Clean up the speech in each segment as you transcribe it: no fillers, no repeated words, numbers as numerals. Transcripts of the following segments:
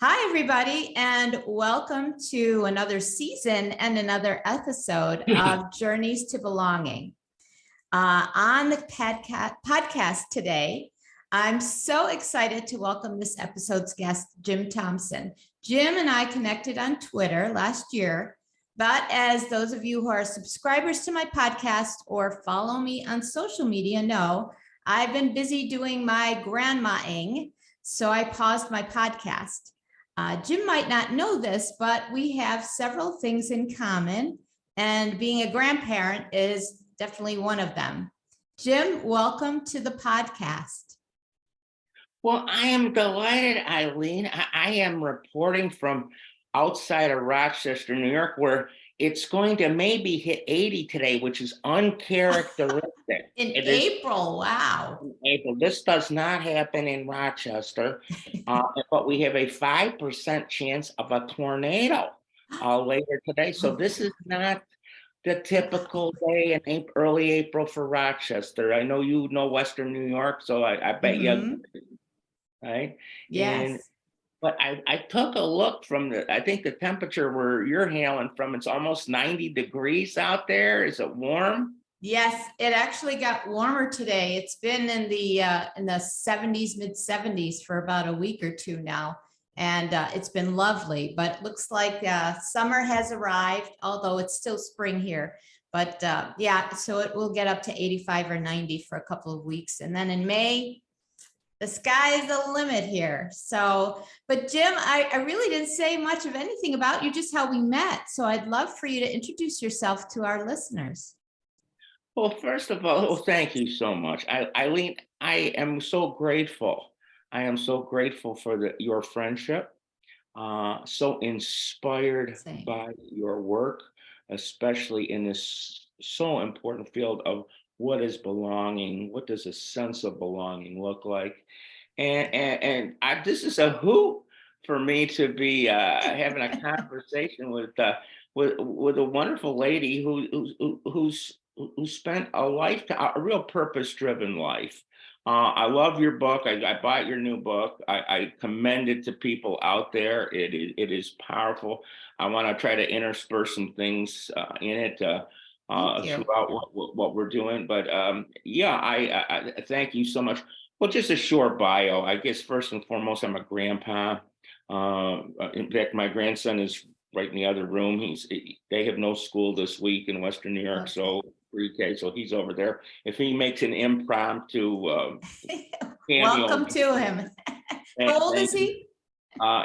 Hi, everybody, and welcome to another season and another episode of Journeys to Belonging. On the podcast today, I'm so excited to welcome this episode's guest, Jim Thompson. Jim and I connected on Twitter last year, but as those of you who are subscribers to my podcast or follow me on social media know, I've been busy doing my grandma-ing, so I paused my podcast. Jim might not know this, but we have several things in common, and being a grandparent is definitely one of them. Jim, welcome to the podcast. Well, I am delighted, Eileen. I am reporting from outside of Rochester, New York, where it's going to maybe hit 80 today, which is uncharacteristic. In April, wow. In April. This does not happen in Rochester, but we have a 5% chance of a tornado later today. So this is not the typical day in early April for Rochester. I know you know Western New York, so I bet you, right? Yes. But I took a look from I think the temperature where you're hailing from, it's almost 90 degrees out there. Is it warm? Yes, it actually got warmer today. It's been in the 70s, mid 70s for about a week or two now. And it's been lovely, but it looks like summer has arrived, although it's still spring here. But yeah, so it will get up to 85 or 90 for a couple of weeks. And then in May, the sky is the limit here. So, but Jim, I really didn't say much of anything about you, just how we met. So I'd love for you to introduce yourself to our listeners. Well, first of all, thank you so much. Eileen, I am so grateful. I am so grateful for your friendship, so inspired Same. by your work, especially in this so important field of what is belonging, what does a sense of belonging look like? This is a hoot for me to be having a conversation with a wonderful lady who spent a lifetime, a real purpose-driven life. I love your book. I bought your new book. I commend it to people out there. It is powerful. I want to try to intersperse some things in it throughout what we're doing. But yeah, I thank you so much. Well, just a short bio. I guess first and foremost, I'm a grandpa. In fact, my grandson is right in the other room. They have no school this week in Western New York, so pre-K, so he's over there. If he makes an impromptu welcome to him. How old is he?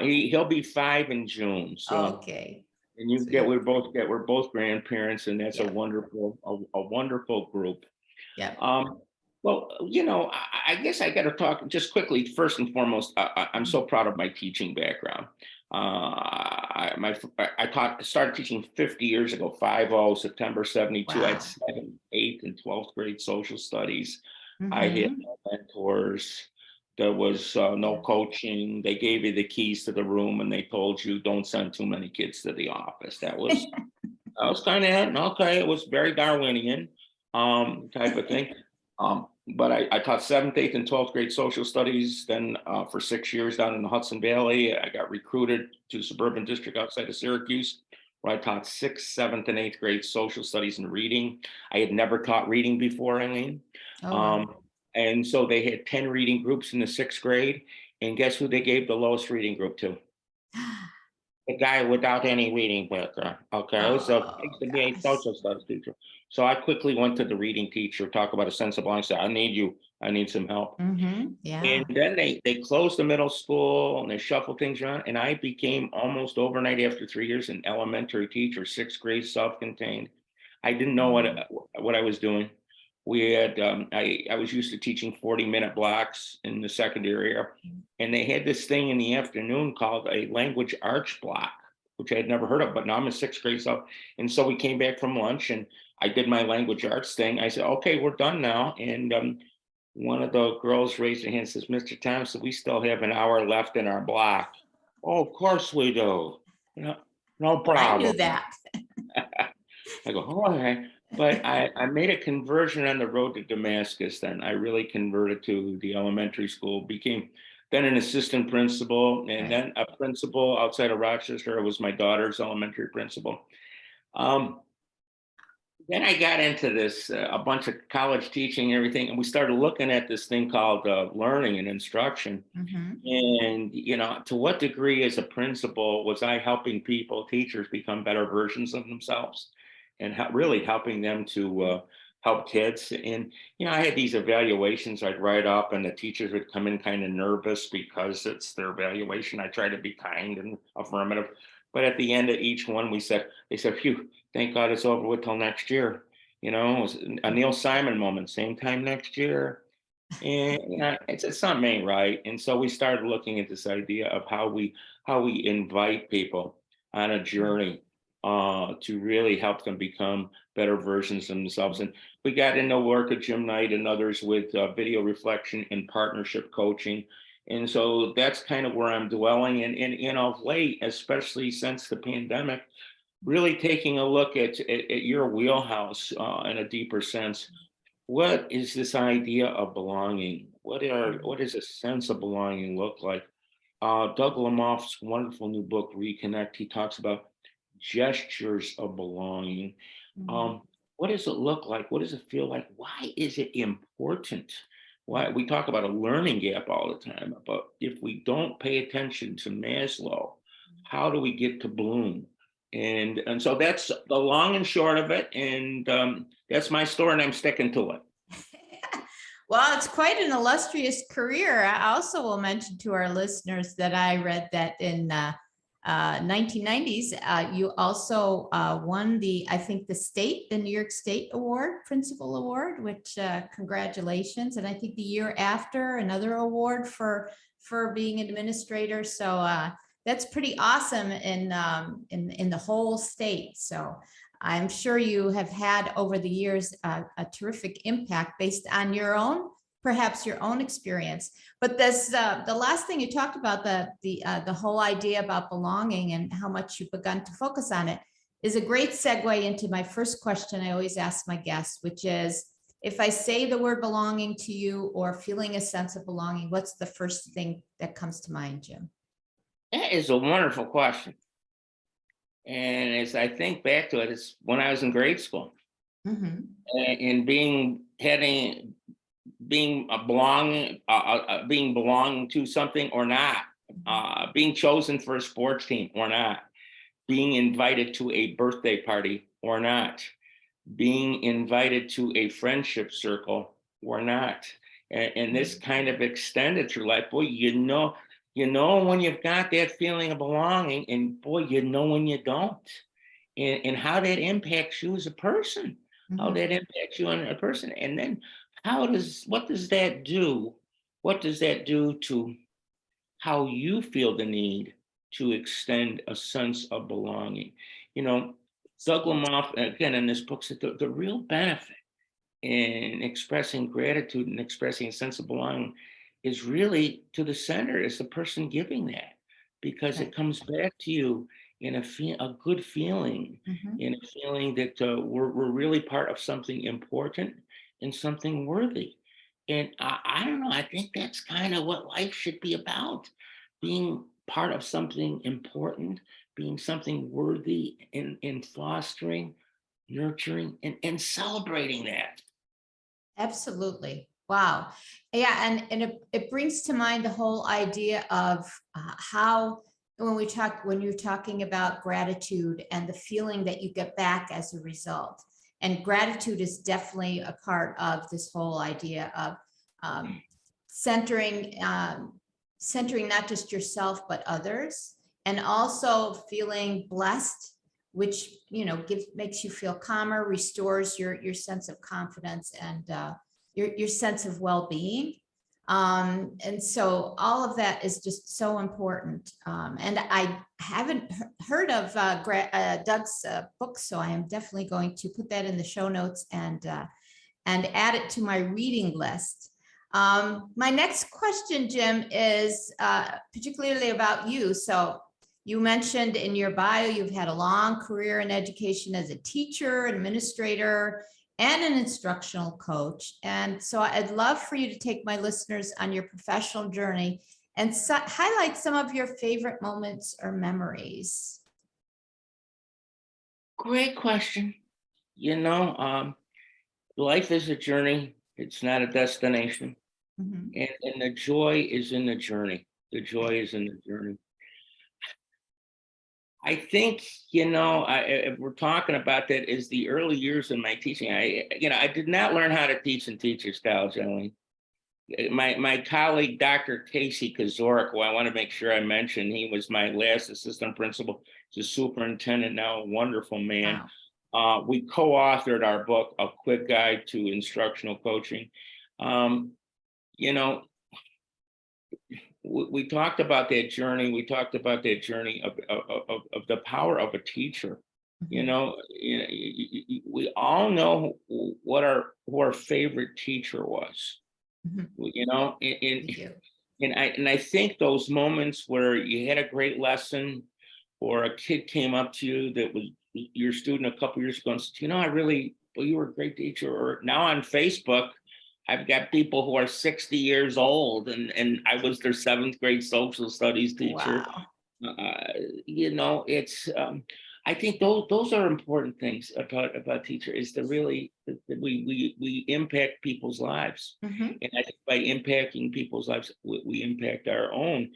He'll be 5 in June. So okay. And we're both grandparents, and that's a wonderful group. Yeah. Well, I guess I got to talk just quickly. First and foremost, I'm so proud of my teaching background. I started teaching 50 years ago, 50, September 72. Wow. I had 7th, 8th, and 12th grade social studies. I had no mentors. There was no coaching. They gave you the keys to the room, and they told you don't send too many kids to the office. That was kind of okay. It was very Darwinian type of thing. But I taught 7th, 8th, and 12th grade social studies. Then for 6 years down in the Hudson Valley, I got recruited to suburban district outside of Syracuse, where I taught 6th, 7th, and 8th grade social studies and reading. I had never taught reading before, Eileen. And so they had 10 reading groups in the 6th grade. And guess who they gave the lowest reading group to? The guy without any reading background. Okay, so he used to be a social studies teacher. So I quickly went to the reading teacher, talk about a sense of belonging. Said, I need you. I need some help. Yeah. And then they closed the middle school and they shuffled things around. And I became almost overnight after 3 years an elementary teacher, 6th grade, self-contained. I didn't know what I was doing. We had I was used to teaching 40-minute blocks in the secondary area, and they had this thing in the afternoon called a language arts block, which I had never heard of, but now I'm in 6th grade. And so we came back from lunch and I did my language arts thing. I said, okay, we're done now. And one of the girls raised her hand and says, Mr. Thompson, we still have an hour left in our block. Oh, of course we do. No problem. I knew that. I go, oh, okay. But I made a conversion on the road to Damascus then. I really converted to the elementary school, became then an assistant principal, and Right. then a principal outside of Rochester. It was my daughter's elementary principal. Then I got into this, a bunch of college teaching and everything, and we started looking at this thing called learning and instruction. Mhm. And, to what degree as a principal was I helping people, teachers, become better versions of themselves and really helping them to help kids? And, I had these evaluations I'd write up, and the teachers would come in kind of nervous because it's their evaluation. I try to be kind and affirmative. But at the end of each one, they said, phew, thank God it's over with till next year. It was a Neil Simon moment, same time next year. And it's something ain't right. And so we started looking at this idea of how we invite people on a journey to really help them become better versions of themselves. And we got into work at Jim Knight and others with video reflection and partnership coaching. And so that's kind of where I'm dwelling. And of late, especially since the pandemic, really taking a look at your wheelhouse in a deeper sense. What is this idea of belonging? What does a sense of belonging look like? Doug Lamoff's wonderful new book, Reconnect, he talks about gestures of belonging. Mhm. Um, what does it look like? What does it feel like? Why is it important? Why we talk about a learning gap all the time, but if we don't pay attention to Maslow, how do we get to Bloom? And so that's the long and short of it. And that's my story, and I'm sticking to it. Well, it's quite an illustrious career. I also will mention to our listeners that I read that in 1990s, you also won I think the New York State Award, Principal Award, which congratulations. And I think the year after, another award for being an administrator. So that's pretty awesome in the whole state. So I'm sure you have had over the years a terrific impact based on perhaps your own experience. But this, the last thing you talked about, the whole idea about belonging and how much you've begun to focus on it, is a great segue into my first question I always ask my guests, which is, if I say the word belonging to you or feeling a sense of belonging, what's the first thing that comes to mind, Jim? That is a wonderful question. And as I think back to it, it's when I was in grade school, Mm-hmm. and being belonging to something or not, being chosen for a sports team or not, being invited to a birthday party or not, being invited to a friendship circle or not. And this kind of extended through life. Boy, when you've got that feeling of belonging, and boy, when you don't. And how that impacts you as a person, how Mm-hmm. that impacts you as a person. And then what does that do? What does that do to how you feel the need to extend a sense of belonging? Doug Lamoff, again, in this book, said the real benefit in expressing gratitude and expressing a sense of belonging is really to the center, is the person giving that, because Right. it comes back to you in a good feeling, Mm-hmm. in a feeling that we're really part of something important and something worthy. And I don't know, I think that's kind of what life should be about, being part of something important, being something worthy, in fostering, nurturing, and celebrating that. Absolutely. Wow. Yeah. And it brings to mind the whole idea of how, when you're talking about gratitude and the feeling that you get back as a result. And gratitude is definitely a part of this whole idea of um, centering, centering not just yourself, but others, and also feeling blessed, which makes you feel calmer, restores your sense of confidence and your sense of well-being. And so all of that is just so important. And I haven't heard of Doug's book, so I am definitely going to put that in the show notes and add it to my reading list. My next question, Jim, is particularly about you. So you mentioned in your bio, you've had a long career in education as a teacher, administrator, and an instructional coach. And so I'd love for you to take my listeners on your professional journey and highlight some of your favorite moments or memories. Great question. Life is a journey. It's not a destination. Mhm. And the joy is in the journey. The joy is in the journey. I think, if we're talking about that, is the early years of my teaching. I did not learn how to teach in Teachers College, Eileen. My colleague, Dr. Casey Kazorik, who I want to make sure I mention, he was my last assistant principal. He's a superintendent now, a wonderful man. Wow. We co-authored our book, A Quick Guide to Instructional Coaching. We talked about that journey. We talked about that journey of the power of a teacher. Mhm. We all know who our favorite teacher was. Mhm. And We do. I think those moments where you had a great lesson, or a kid came up to you that was your student a couple years ago and said, you were a great teacher. Or now on Facebook, I've got people who are 60 years old, and I was their 7th grade social studies teacher. Wow. It's I think those are important things about teacher, is that really that we impact people's lives. Mhm. And I think by impacting people's lives, we impact our own.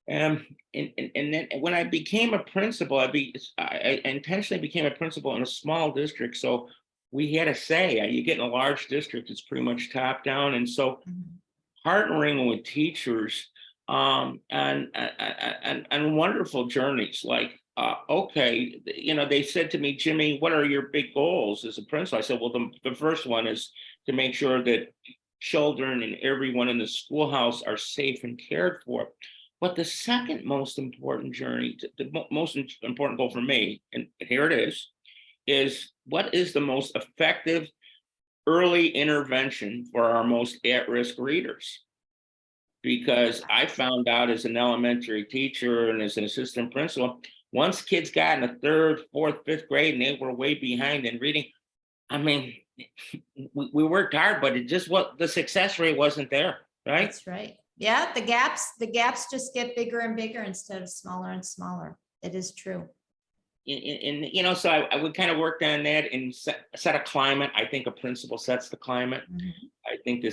And then when I became a principal, I intentionally became a principal in a small district. So we had a say. You get in a large district, it's pretty much top down. And so Mhm. partnering with teachers and wonderful journeys, like, okay, they said to me, Jimmy, what are your big goals as a principal? I said, well, the first one is to make sure that children and everyone in the schoolhouse are safe and cared for. But the second most important most important goal for me, and here it is what is the most effective early intervention for our most at-risk readers? Because I found out as an elementary teacher and as an assistant principal, once kids got in the 3rd, 4th, 5th grade and they were way behind in reading, I mean, we worked hard, but the success rate wasn't there, right? That's right. Yeah, the gaps just get bigger and bigger instead of smaller and smaller. It is true. So I would kind of work on that and set a climate. I think a principal sets the climate. Mhm. I think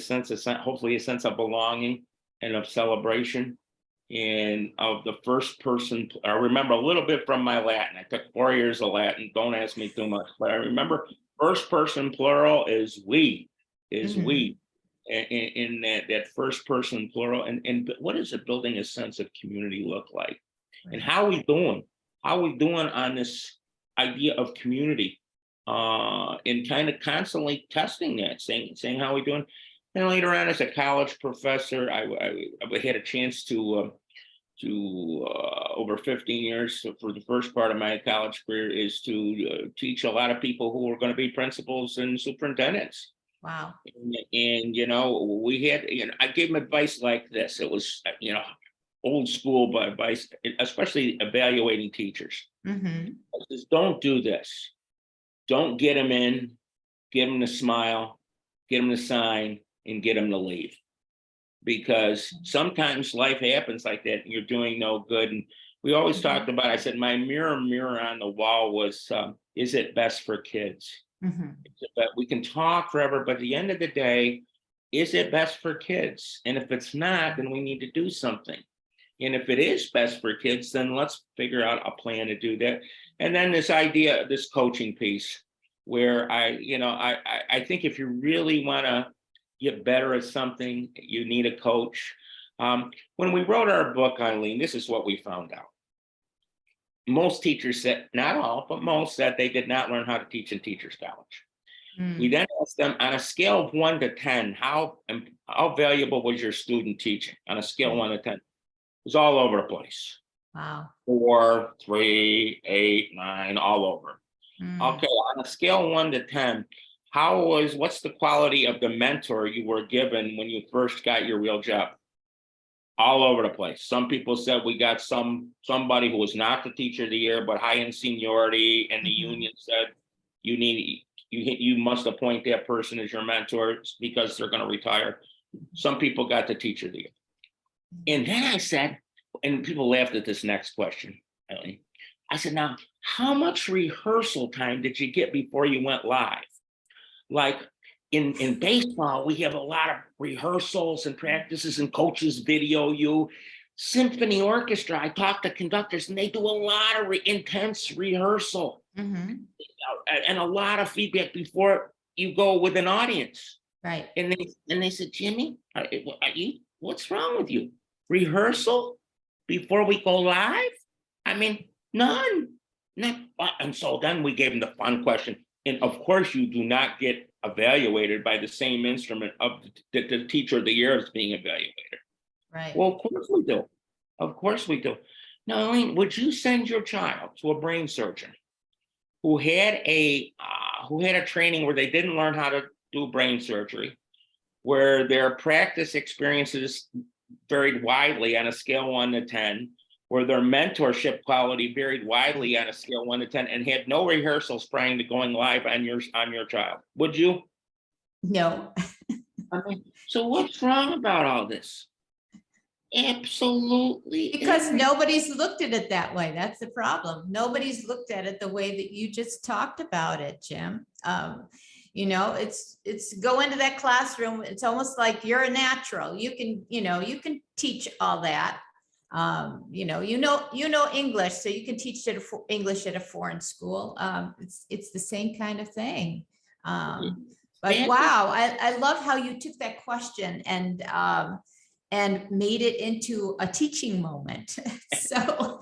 hopefully a sense of belonging and of celebration, and of the first person. I remember a little bit from my Latin. I took 4 years of Latin. Don't ask me too much, but I remember first person plural is we, Mhm. in that first person plural. And what does it building a sense of community look like? And Right. how are we doing? How are we doing on this idea of community? And kind of constantly testing that, saying how we doing. And later on, as a college professor, I had a chance to over 15 years, so for the first part of my college career, is to teach a lot of people who were going to be principals and superintendents. Wow. And we had, I gave them advice like this. It was, old school by advice, especially evaluating teachers. Mhm. I says, don't do this. Don't get them in, get them to smile, get them to sign, and get them to leave. Because sometimes life happens like that and you're doing no good. And we always talked about, I said, my mirror on the wall was, is it best for kids? Mhm. But we can talk forever, but at the end of the day, is it best for kids? And if it's not, then we need to do something. And if it is best for kids, then let's figure out a plan to do that. And then this idea, this coaching piece, where I think if you really want to get better at something, you need a coach. When we wrote our book, Eileen, this is what we found out. Most teachers said, not all, but most said they did not learn how to teach in Teachers College. We Mm. then asked them, on a scale of 1 to 10, how valuable was your student teaching? On a scale of 1 to 10, it was all over the place. Wow. 4, 3, 8, 9, all over. Mm. Okay, on a scale of 1 to 10, what's the quality of the mentor you were given when you first got your real job? All over the place. Some people said we got somebody who was not the teacher of the year, but high in seniority, and the Mhm. union said you must appoint that person as your mentor because they're going to retire. Some people got the teacher of the year. And then I said, and people laughed at this next question, Eileen. I said, now, how much rehearsal time did you get before you went live? Like in baseball, we have a lot of rehearsals and practices, and coaches video you. Symphony orchestra, I talk to conductors and they do a lot of intense rehearsal and a lot of feedback before you go with an audience. Right. And they said, Jimmy, what's wrong with you? Rehearsal before we go live? I mean, none. And so then we gave them the fun question. And of course, you do not get evaluated by the same instrument of the teacher of the year is being evaluated. Right. Well, of course we do. Of course we do. Now, Eileen, would you send your child to a brain surgeon who had a training where they didn't learn how to do brain surgery, where their practice experiences varied widely on a scale 1 to 10, where their mentorship quality varied widely on a scale 1 to 10, and had no rehearsals prior to going live on your child? Would you? No. I mean, so what's wrong about all this? Absolutely. Because nobody's looked at it that way. That's the problem. Nobody's looked at it the way that you just talked about it, Jim. It's go into that classroom. It's almost like you're a natural. You can teach all that. You know English, so you can teach English at a foreign school. It's the same kind of thing. But wow, I love how you took that question and made it into a teaching moment. So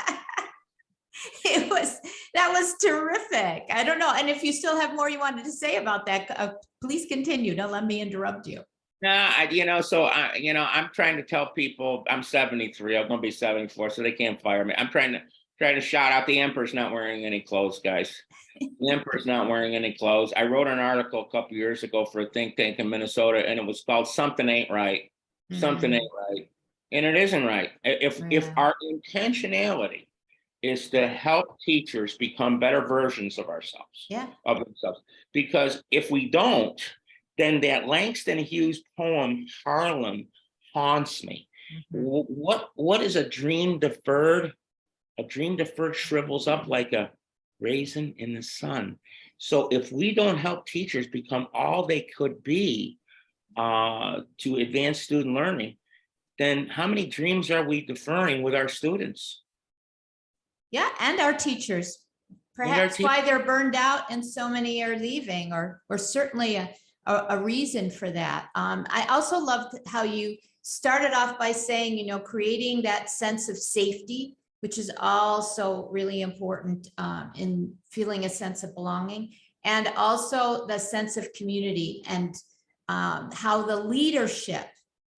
that was terrific. I don't know. And if you still have more you wanted to say about that, please continue. Don't let me interrupt you. No, I'm trying to tell people I'm 73. I'm going to be 74, so they can't fire me. I'm trying to shout out the emperor's not wearing any clothes, guys. The emperor's not wearing any clothes. I wrote an article a couple years ago for a think tank in Minnesota, and it was called "Something Ain't Right." Something ain't right, and it isn't right. If our intentionality is to help teachers become better versions of themselves, because if we don't, then that Langston Hughes poem Harlem haunts me. What is a dream deferred? A dream deferred shrivels up like a raisin in the sun. So if we don't help teachers become all they could be to advance student learning, then how many dreams are we deferring with our students? Yeah, and our teachers. Perhaps why they're burned out and so many are leaving, or certainly a reason for that. I also loved how you started off by saying, creating that sense of safety, which is also really important in feeling a sense of belonging, and also the sense of community, and how the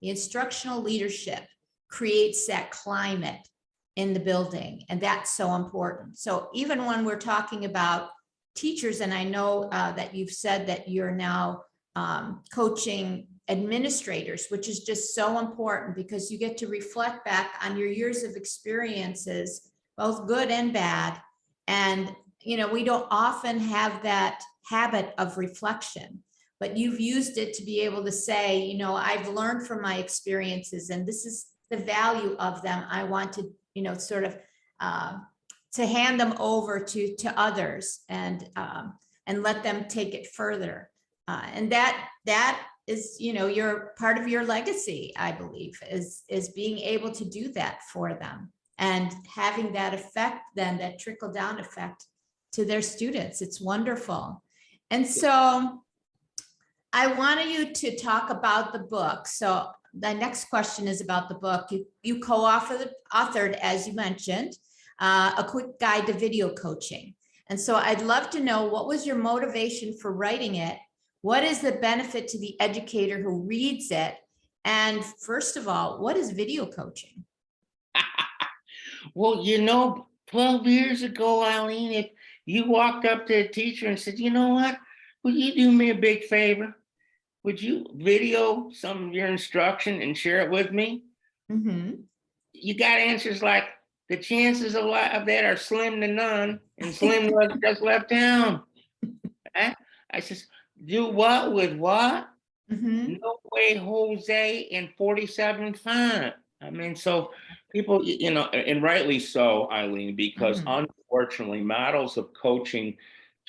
instructional leadership creates that climate in the building. And that's so important. So even when we're talking about teachers, and I know that you've said that you're now coaching administrators, which is just so important because you get to reflect back on your years of experiences, both good and bad. And, we don't often have that habit of reflection, but you've used it to be able to say, I've learned from my experiences and this is the value of them. I want to, sort of to hand them over to others and let them take it further. And that is, your part of your legacy, I believe, is being able to do that for them and having that effect, then that trickle down effect to their students. It's wonderful. And so I wanted you to talk about the book. So the next question is about the book. You co-authored, as you mentioned, a quick guide to video coaching. And so I'd love to know, what was your motivation for writing it? What is the benefit to the educator who reads it? And first of all, what is video coaching? Well, 12 years ago, Eileen, if you walked up to a teacher and said, you know what, would you do me a big favor? Would you video some of your instruction and share it with me? You got answers like, the chances of that are slim to none, and Slim was just left town. I says, do what with what? No way, Jose, in 47 font. I mean, so people, and rightly so, Eileen, because Mhm. unfortunately, models of coaching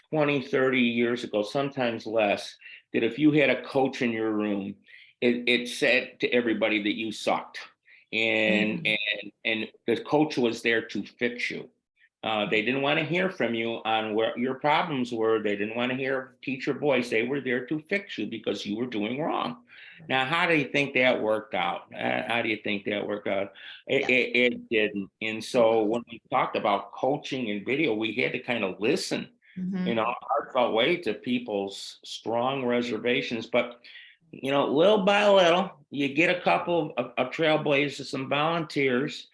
20, 30 years ago, sometimes less, that if you had a coach in your room, it said to everybody that you sucked. And Mhm. and the coach was there to fix you. They didn't want to hear from you on where your problems were. They didn't want to hear teacher voice. They were there to fix you because you were doing wrong. Now, how do you think that worked out? How do you think that worked out? Yeah. It didn't. And so when we talked about coaching and video, we had to kind of listen in a Mhm. heartfelt way to people's strong reservations. But, little by little, you get a couple of trailblazers, some volunteers,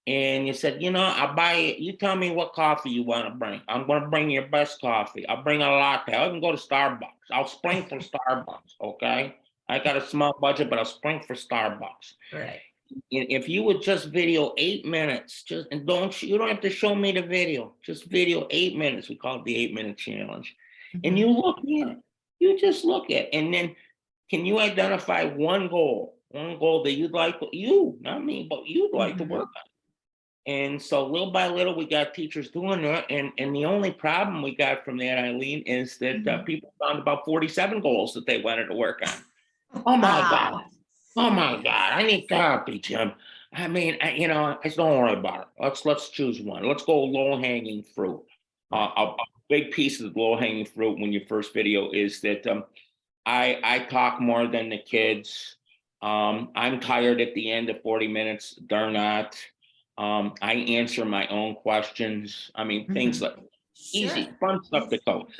and you said, I'll buy it. You tell me what coffee you want to bring. I'm going to bring your best coffee. I'll bring a latte. I'll even go to Starbucks. I'll spring for Starbucks. Okay. I got a small budget, but I'll spring for Starbucks. Right. And if you would just video 8 minutes, and you don't have to show me the video, just video 8 minutes. We call it the 8-minute challenge. And you Mhm. look at it. You just look at it. And then can you identify one goal that you'd like, not me, but you'd like to Mhm. work on? And so little by little, we got teachers doing that. And the only problem we got from that, Eileen, is that Mhm. people found about 47 goals that they wanted to work on. Oh my God. Wow. Oh my God. I need therapy, Jim. I mean, I don't worry about it. Let's choose one. Let's go low hanging fruit. Right. A big piece of low hanging fruit when your first video is that I talk more than the kids. I'm tired at the end of 40 minutes. They're not. I answer my own questions. I mean, things Mhm. like easy, Sure. fun stuff to Yes. coach.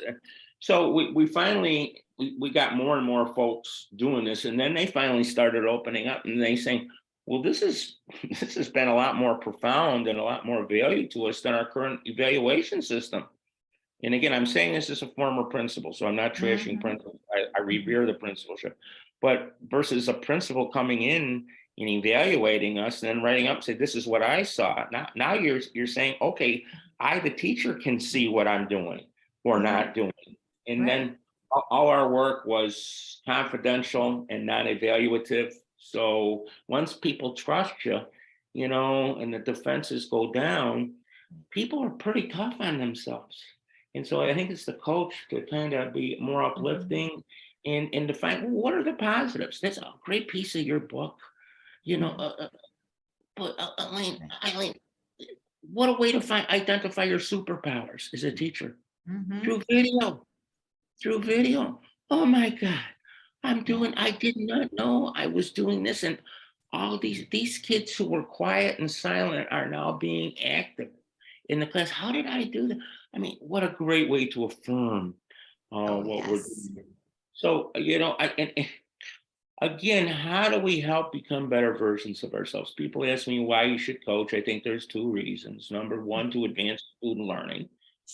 So we finally we got more and more folks doing this, and then they finally started opening up, and they saying, "Well, this is this has been a lot more profound and a lot more value to us than our current evaluation system." And again, I'm saying this as a former principal, so I'm not trashing Mhm. principals. I Mhm. revere the principalship, but versus a principal coming in and evaluating us and then writing up and say, "This is what I saw." Now you're saying, "Okay, I, the teacher, can see what I'm doing or Mhm. not doing," and Right. then all our work was confidential and non-evaluative. So once people trust you, and the defenses go down, people are pretty tough on themselves. And so I think it's the coach to kind of be more Mhm. uplifting and to find, well, what are the positives? That's a great piece of your book, you know. Mhm. But Right. Eileen, what a way to identify your superpowers as a teacher Mhm. through video, through video. Oh my God, Yeah. I did not know I was doing this, and all these kids who were quiet and silent are now being active in the class. How did I do that? I mean, what a great way to affirm Oh, what we're yes. doing. So, and again, how do we help become better versions of ourselves? People ask me why you should coach. I think there's two reasons. Number one, to advance student learning.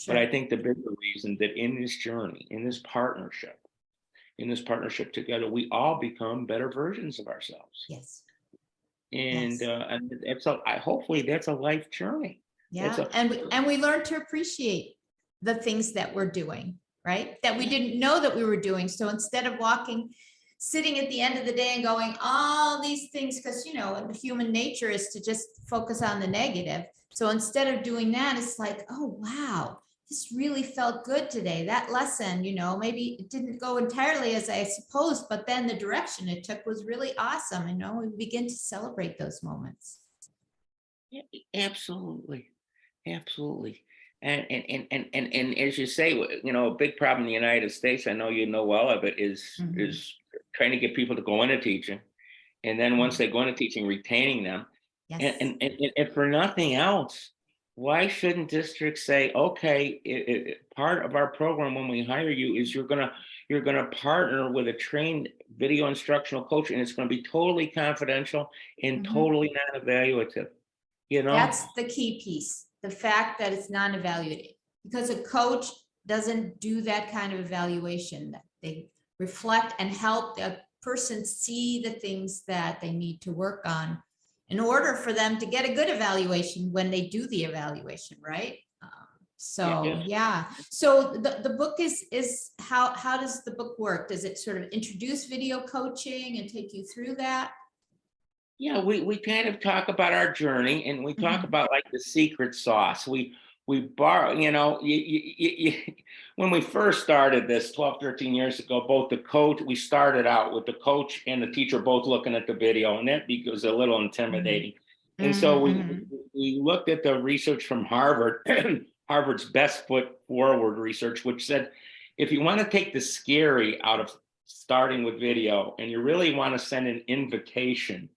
But I Sure. think the bigger reason that in this journey, in this partnership together, we all become better versions of ourselves. Yes. Yes. And hopefully that's a life journey. That's Yeah. a And we learn to appreciate the things that we're doing, right? That we didn't know that we were doing. So instead of sitting at the end of the day and going, all these things, because, human nature is to just focus on the negative. So instead of doing that, it's like, oh, wow, this really felt good today. That lesson, maybe it didn't go entirely as I supposed, but then the direction it took was really awesome. We begin to celebrate those moments. Yeah, absolutely, absolutely. And as you say, a big problem in the United States, I know you know well of it, Mhm. is trying to get people to go into teaching, and then once Mhm. they go into teaching, retaining them, and Yes. and and, and for nothing else, why shouldn't districts say, okay, part of our program when we hire you is you're gonna partner with a trained video instructional coach, and it's going to be totally confidential and Mhm. totally non-evaluative. You know, That's the key piece, the fact that it's non-evaluated, because a coach doesn't do that kind of evaluation. They reflect and help the person see the things that they need to work on in order for them to get a good evaluation when they do the evaluation, right? yeah, So yeah. yeah. So the book is how does the book work? Does it sort of introduce video coaching and take you through that? Yeah, we kind of talk about our journey, and we talk Mhm. about like the secret sauce. We borrow, when we first started this 12, 13 years ago, both the coach, we started out with the coach and the teacher both looking at the video, and that was a little Mhm. intimidating. And so Mhm. we looked at the research from Harvard, Harvard's best foot forward research, which said if you want to take the scary out of starting with video and you really want to send an invitation,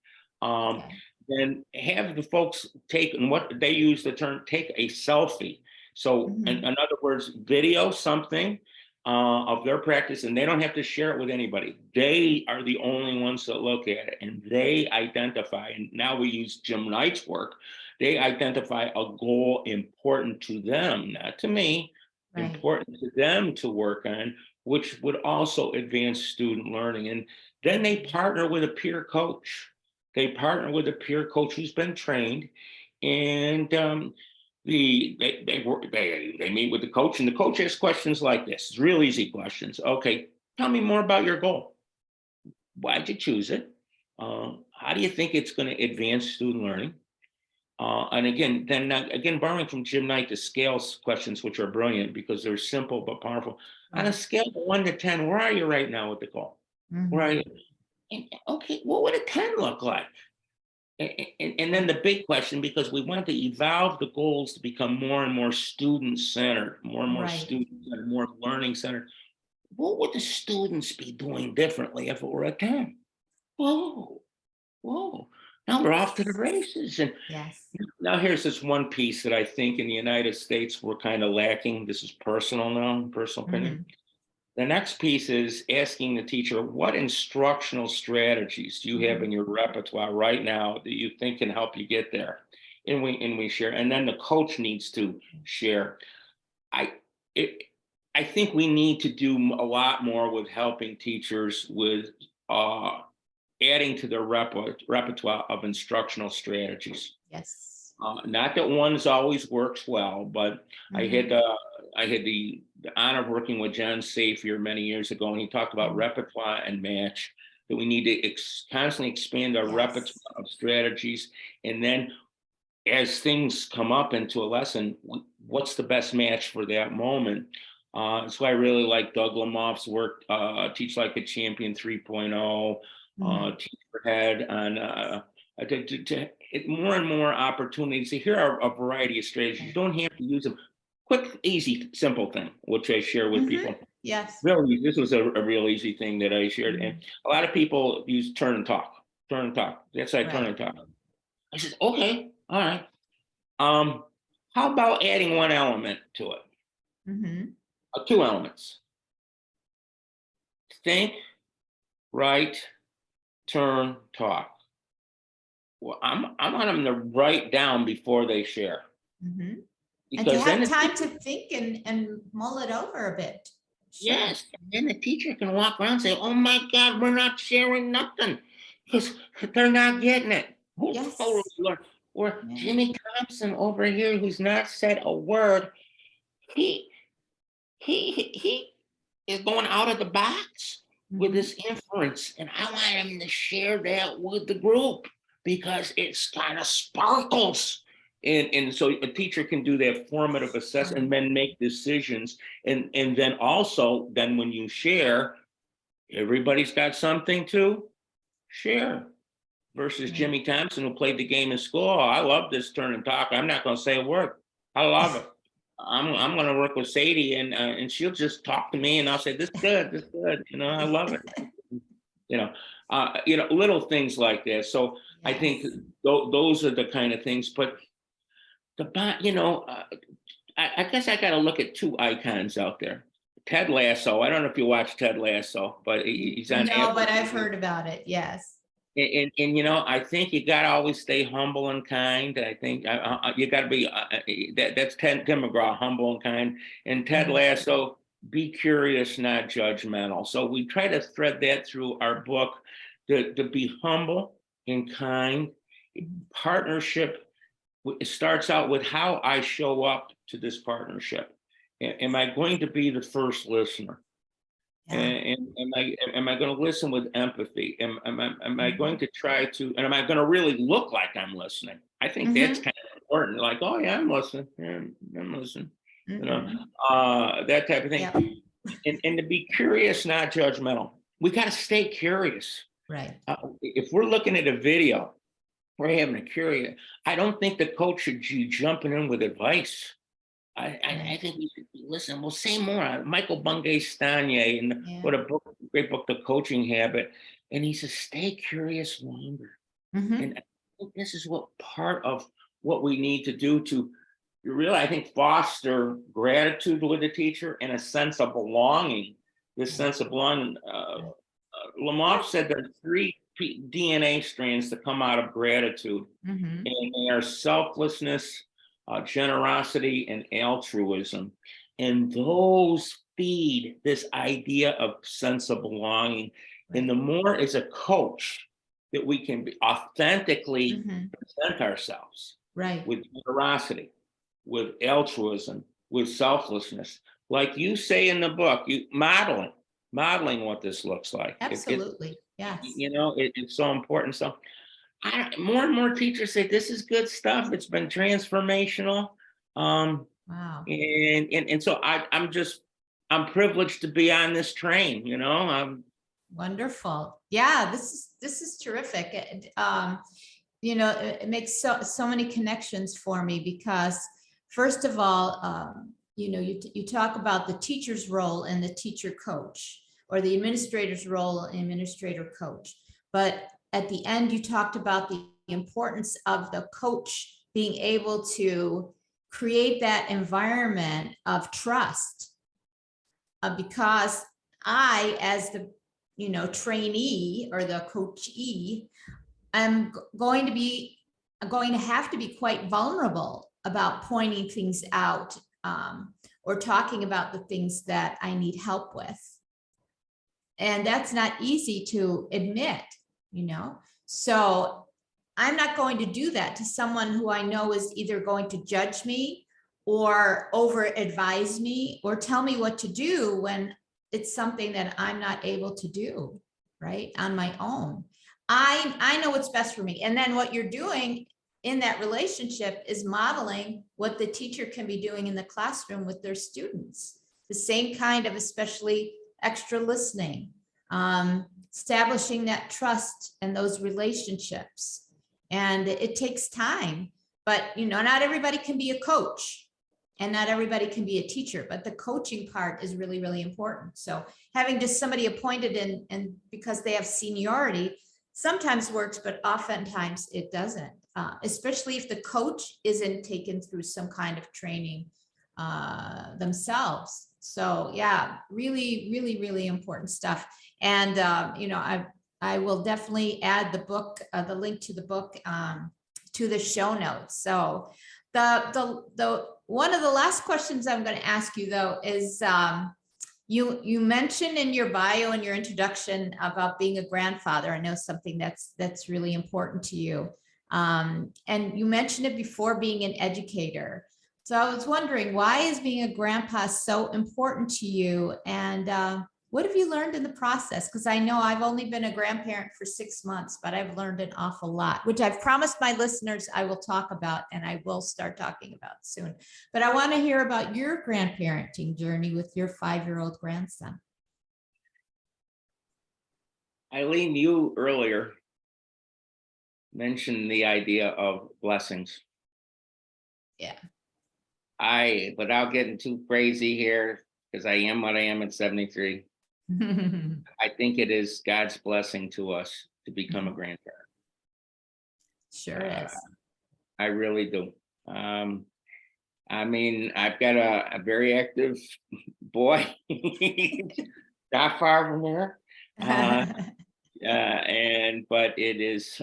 um, Okay. then have the folks take, and what they use the term, take a selfie. So in Mhm. other words, video something of their practice, and they don't have to share it with anybody. They are the only ones that look at it, and they identify. And now we use Jim Knight's work. They identify a goal important to them, not to me, Right. important to them to work on, which would also advance student learning. And then they partner with a peer coach. They partner with a peer coach who's been trained, and they meet with the coach, and the coach asks questions like this. It's real easy questions. Okay, tell me more about your goal. Why'd you choose it? How do you think it's going to advance student learning? And again, again, borrowing from Jim Knight, the scales questions, which are brilliant because they're simple but powerful. On a Right. scale of 1 to 10, where are you right now with the goal? Where are Mhm. you? And, okay, what would a 10 look like? And then the big question, because we want to evolve the goals to become more and more student centered, more and more Right. student centered, more learning centered. What would the students be doing differently if it were a 10? Whoa, whoa. Now we're off to the Yes. races. And Yes. now here's this one piece that I think in the United States we're kind of lacking. This is personal now, personal opinion. Mhm. The next piece is asking the teacher, what instructional strategies do you have Mhm. in your repertoire right now that you think can help you get there? And we share, and then the coach needs to share. I it, I think we need to do a lot more with helping teachers with uh, adding to their repertoire of instructional strategies. Yes. Not that one's always works well, but I had Mhm. uh, I had the honor of working with John Safier many years ago, and he talked about Mhm. repertoire and match. That we need to constantly expand our repertoire Yes. of strategies, and then as things come up into a lesson, what's the best match for that moment? That's why I really like Doug Lemoff's work, Teach Like a Champion 3.0, Mhm. Teacher Head on more and more opportunities. So here are a variety of strategies. You Right. don't have to use them. Quick, easy, simple thing, which I share with Mhm. people. Yes. Really, this was a real easy thing that I shared. And Mhm. a lot of people use turn and talk, turn and talk. That's like turn Right. and talk. I said, okay, all right. Um, how about adding one element to it? Mhm. Two elements. Think, write, turn, talk. Well, I want them to write down before they share. Mhm. And to Because then have the time teacher, to think and mull it over a bit. Sure. yes, then the teacher can walk around and say, oh my God, we're not sharing nothing. Because they're not getting it. Who totally Yes. learned? Or Yeah. Jimmy Thompson over here, who's not said a word, he he is going out of the box with Mhm. this inference, and I want him to share that with the group because it's kind of sparkles. And so a teacher can do that formative assessment and Sure. then make decisions. And then also, then when you share, everybody's got something to share. Versus Right. Jimmy Thompson, who played the game in school. Oh, I love this turn and talk. I'm not going to say a word. I love it. I'm going to work with Sadie, and she'll just talk to me, and I'll say this is good, this is good. I love it. Little things like that. So I think Yes. those are the kind of things. But I guess I got to look at two icons out there. Ted Lasso. I don't know if you watch Ted Lasso, but he's on No, Apple but I've TV. heard about it. Yes. And I think you got to always stay humble and kind. I think you got to be that's Tim McGraw, humble and kind, and Ted Mhm. Lasso, be curious, not judgmental. So we try to thread that through our book to be humble and kind. Mhm. Partnership, it starts out with how I show up to this partnership. Am I going to be the first listener? Yeah. And am I going to listen with empathy? Am I going Mhm. to try to, and am I going to really look like I'm listening? I think that's Mhm. kind of important. Like, oh yeah, I'm listening. Yeah, I'm listening. You know, Mhm. that type of thing. Yep. And to be curious, not judgmental. We got to stay curious. Right. If we're looking at a video, we're having a curious. I don't think the coach should be jumping in with advice. I Right. think we should listen. We'll say more. Michael Bungay Stanier, and Yeah. what a book, great book, The Coaching Habit. And he says, stay curious longer. Mhm. And I think this is what part of what we need to do to really, I think, foster gratitude with the teacher and a sense of belonging. This sense of belonging. Lamont said there are three DNA strands that come out of gratitude, Mhm. and they are selflessness, generosity, and altruism. And those feed this idea of sense of belonging. And the Right. more as a coach that we can authentically Mhm. present ourselves Right. with generosity, with altruism, with selflessness, like you say in the book, you modeling what this looks like. Absolutely. Yes. It's so important. So more and more teachers say this is good stuff. It's been transformational. Um, Wow. and so I'm privileged to be on this train, Wonderful. Yeah, this is terrific. It makes so many connections for me because first of all, you talk about the teacher's role and the teacher coach, or the administrator's role and administrator coach. But at the end, you talked about the importance of the coach being able to create that environment of trust, because I, as the trainee or the coachee, I'm going to have to be quite vulnerable about pointing things out, or talking about the things that I need help with. And that's not easy to admit, So I'm not going to do that to someone who I know is either going to judge me or over advise me or tell me what to do when it's something that I'm not able to do, right, on my own. I know what's best for me. And then what you're doing in that relationship is modeling what the teacher can be doing in the classroom with their students. The same kind of, especially extra listening, establishing that trust and those relationships. And it takes time, but not everybody can be a coach and not everybody can be a teacher, but the coaching part is really, really important. So having just somebody appointed and because they have seniority sometimes works, but oftentimes it doesn't, especially if the coach isn't taken through some kind of training themselves. So yeah, really, really, really important stuff. And I will definitely add the book, the link to the book, to the show notes. So the one of the last questions I'm going to ask you though is, you mentioned in your bio and your introduction about being a grandfather. I know something that's really important to you. And you mentioned it before, being an educator. So I was wondering, why is being a grandpa so important to you? And what have you learned in the process? Because I know I've only been a grandparent for 6 months, but I've learned an awful lot, which I've promised my listeners I will talk about, and I will start talking about soon. But I want to hear about your grandparenting journey with your 5-year-old grandson. Eileen, you earlier mentioned the idea of blessings. Yeah. Without getting too crazy here, because I am what I am at 73, I think it is God's blessing to us to become a grandparent. Sure is. I really do. I've got a very active boy, not far from there. But it is,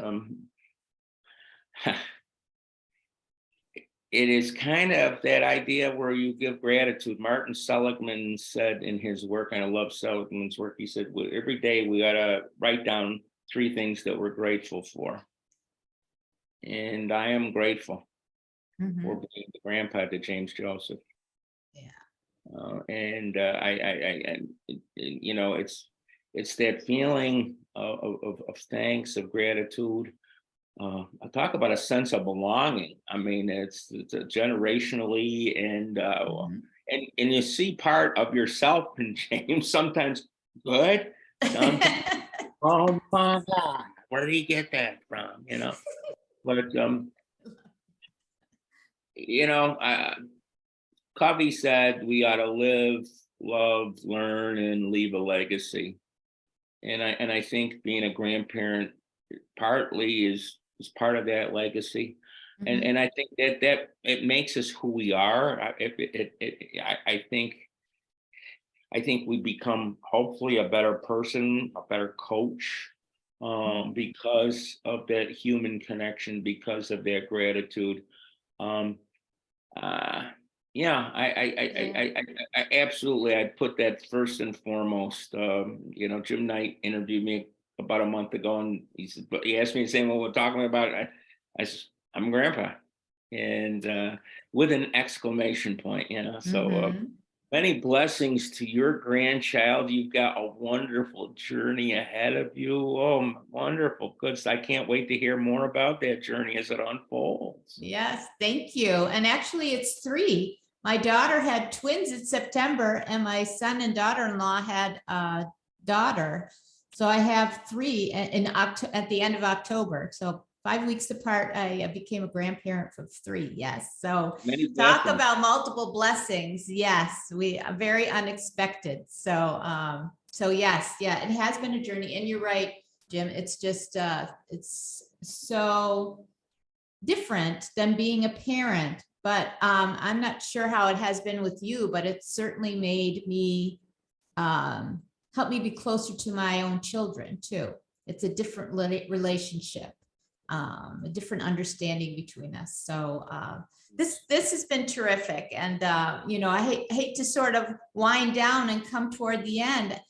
it is kind of that idea where you give gratitude. Martin Seligman said in his work, and I love Seligman's work, he said, every day we got to write down 3 things that we're grateful for. And I am grateful for being the grandpa to James Joseph. Yeah. You know, it's that feeling of thanks, of gratitude. I talk about a sense of belonging. I mean, it's a generationally, Mhm. and you see part of yourself in James. Sometimes good, sometimes oh my God, where did he get that from? You know, but you know, Covey said we ought to live, love, learn, and leave a legacy. And I think being a grandparent partly is part of that legacy. And Mhm. and I think that it makes us who we are. I think we become hopefully a better person, a better coach, because of that human connection, because of that gratitude. Um, uh, yeah, Yeah. I absolutely, I'd put that first and foremost. You know, Jim Knight interviewed me about a month ago, and he asked me the same what we're talking about. I'm grandpa, and with an exclamation point, you know. So Mhm. many blessings to your grandchild. You've got a wonderful journey ahead of you. Oh, wonderful. Good. I can't wait to hear more about that journey as it unfolds. Yes, thank you. And actually, it's three. My daughter had twins in September, and my son and daughter-in-law had a daughter. So I have three at the end of October. So 5 weeks apart, I became a grandparent for three. Yes. So Many talk blessings. about multiple blessings. Yes, we are very unexpected. So yes, yeah, it has been a journey. And you're right, Jim. It's just it's so different than being a parent, but I'm not sure how it has been with you, but it's certainly made me help me be closer to my own children too. It's a different relationship, a different understanding between us. So this has been terrific, and you know, I hate to sort of wind down and come toward the end.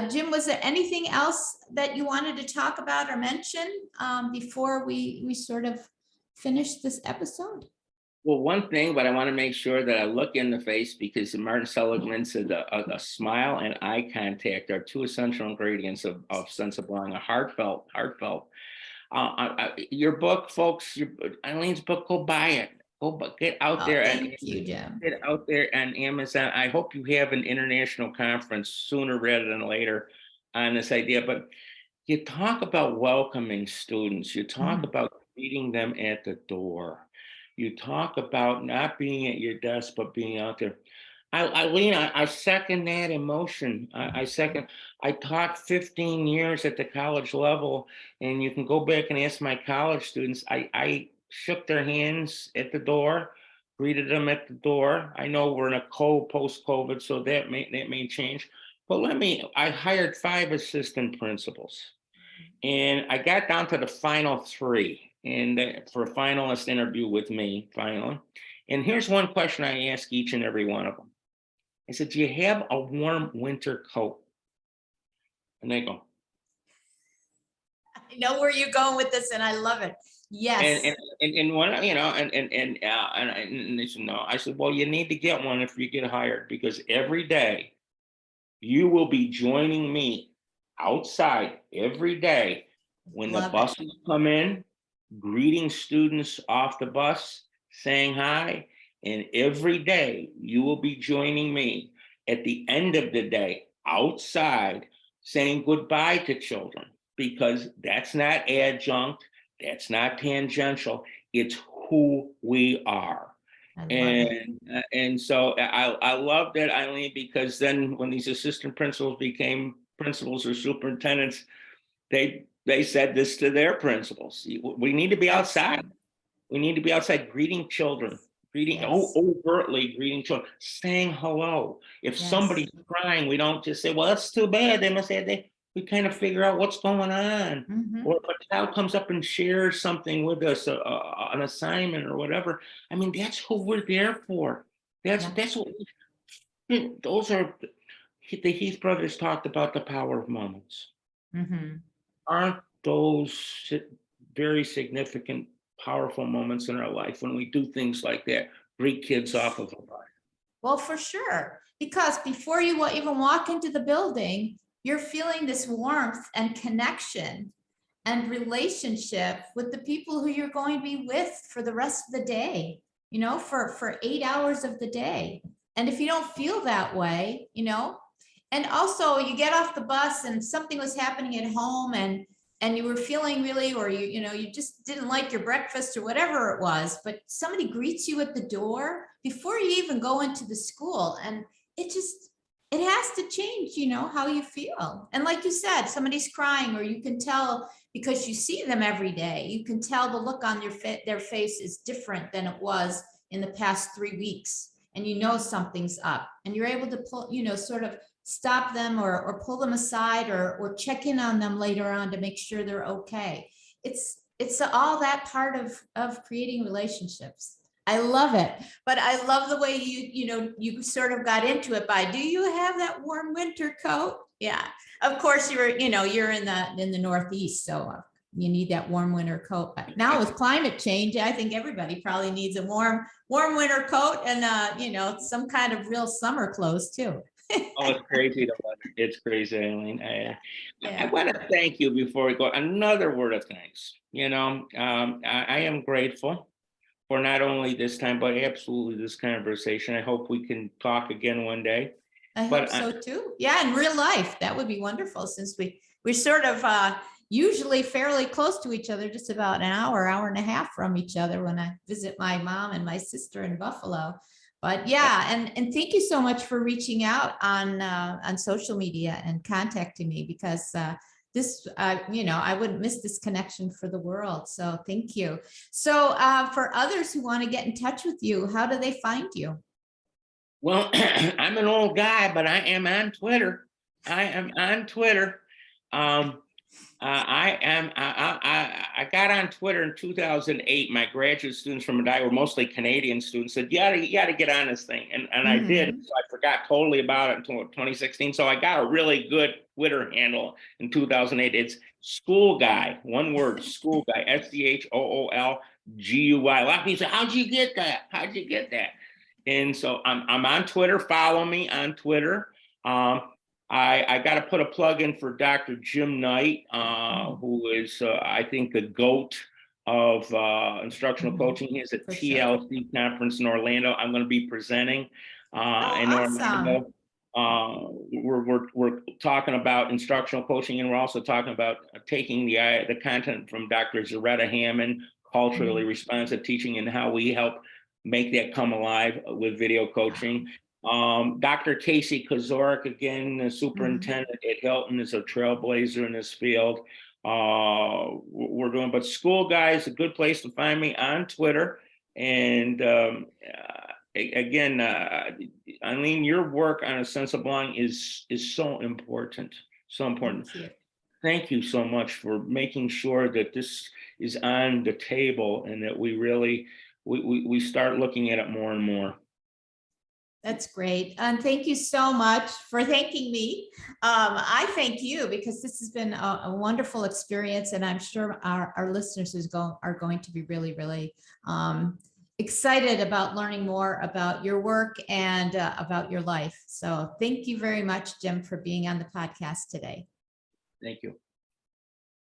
Jim, was there anything else that you wanted to talk about or mention before we sort of finish this episode? Well, one thing, but I want to make sure that I look in the face because Martin Seligman said a smile and eye contact are two essential ingredients of sense of belonging. A heartfelt. Your book, folks, Eileen's book, go buy it. Get out Oh, there and thank you, Jim. get out there on Amazon. I hope you have an international conference sooner rather than later on this idea. But you talk about welcoming students. You talk Mhm. about greeting them at the door. You talk about not being at your desk, but being out there. Eileen, I second that emotion. I second. I taught 15 years at the college level, and you can go back and ask my college students. I shook their hands at the door, greeted them at the door. I know we're in a post-COVID, so that may change. But I hired 5 assistant principals, and I got down to the final 3 and for a finalist interview with me, finally. And here's one question I ask each and every one of them. I said, do you have a warm winter coat? And they go, I know where you're going with this, and I love it. and Yes. and and one, you know, and they said, no. I said, well, you need to get one if you get hired, because every day you will be joining me outside every day when the Love it. buses come in, greeting students off the bus, saying hi. And every day you will be joining me at the end of the day outside, saying goodbye to children, because that's not adjunct, that's not tangential, it's who we are. I love it. And so I love that, Eileen, because then when these assistant principals became principals or superintendents, they said this to their principals. We need to be outside. Excellent. We need to be outside greeting children, Yes. overtly greeting children, saying hello. If Yes. somebody's crying, we don't just say, well, that's too bad. They must have, we kind of figure out what's going on. Mhm. Or if a child comes up and shares something with us, an assignment or whatever. I mean, that's who we're there for. Yeah. That's what those are. The Heath brothers talked about the power of moments. Mhm. Aren't those very significant, powerful moments in our life when we do things like that? Greet kids off of a bus. Well, for sure, because before you even walk into the building, you're feeling this warmth and connection and relationship with the people who you're going to be with for the rest of the day, for 8 hours of the day. And if you don't feel that way, and also you get off the bus and something was happening at home and you were feeling really, or you just didn't like your breakfast or whatever it was, but somebody greets you at the door before you even go into the school. And it has to change, how you feel. And like you said, somebody's crying, or you can tell because you see them every day, you can tell the look on their face is different than it was in the past 3 weeks. And something's up, and you're able to pull, sort of stop them or pull them aside or check in on them later on to make sure they're okay. It's all that part of creating relationships. I love it, but I love the way you sort of got into it by, do you have that warm winter coat? Yeah, of course you're in the Northeast, so you need that warm winter coat. But now with climate change, I think everybody probably needs a warm winter coat and some kind of real summer clothes too. Oh, it's crazy. The weather. It's crazy, Eileen. I Yeah. want to thank you before we go. Another word of thanks. I am grateful for not only this time, but absolutely this conversation. I hope we can talk again one day. I hope so too. Yeah, in real life, that would be wonderful, since we're sort of usually fairly close to each other, just about an hour and a half from each other when I visit my mom and my sister in Buffalo. But yeah, and thank you so much for reaching out on social media and contacting me, because this, I wouldn't miss this connection for the world. So thank you. So for others who want to get in touch with you, how do they find you? Well, I'm an old guy, but I am on Twitter. I am on Twitter. I got on Twitter in 2008. My graduate students from Madai were mostly Canadian students, said, you gotta get on this thing. And I did. So I forgot totally about it until 2016. So I got a really good Twitter handle in 2008. It's School Guy, one word, School Guy, SCHOOLGUY. A lot of people say, how'd you get that? How'd you get that? And so I'm on Twitter. Follow me on Twitter. I got to put a plug in for Dr. Jim Knight, who is, I think, the GOAT of instructional coaching. He has a TLC conference in Orlando. I'm going to be presenting in Orlando. We're talking about instructional coaching, and we're also talking about taking the content from Dr. Zaretta Hammond, culturally responsive teaching, and how we help make that come alive with video coaching. Dr. Casey Kozorek, again, the superintendent at Hilton, is a trailblazer in this field. We're doing, but School Guy is a good place to find me on Twitter. And again, Eileen, your work on a sense of belonging is so important, so important. Thank you so much for making sure that this is on the table and that we really, we start looking at it more and more. That's great. And thank you so much for thanking me. I thank you, because this has been a wonderful experience, and I'm sure our listeners are going to be really, really excited about learning more about your work and about your life. So thank you very much, Jim, for being on the podcast today. Thank you.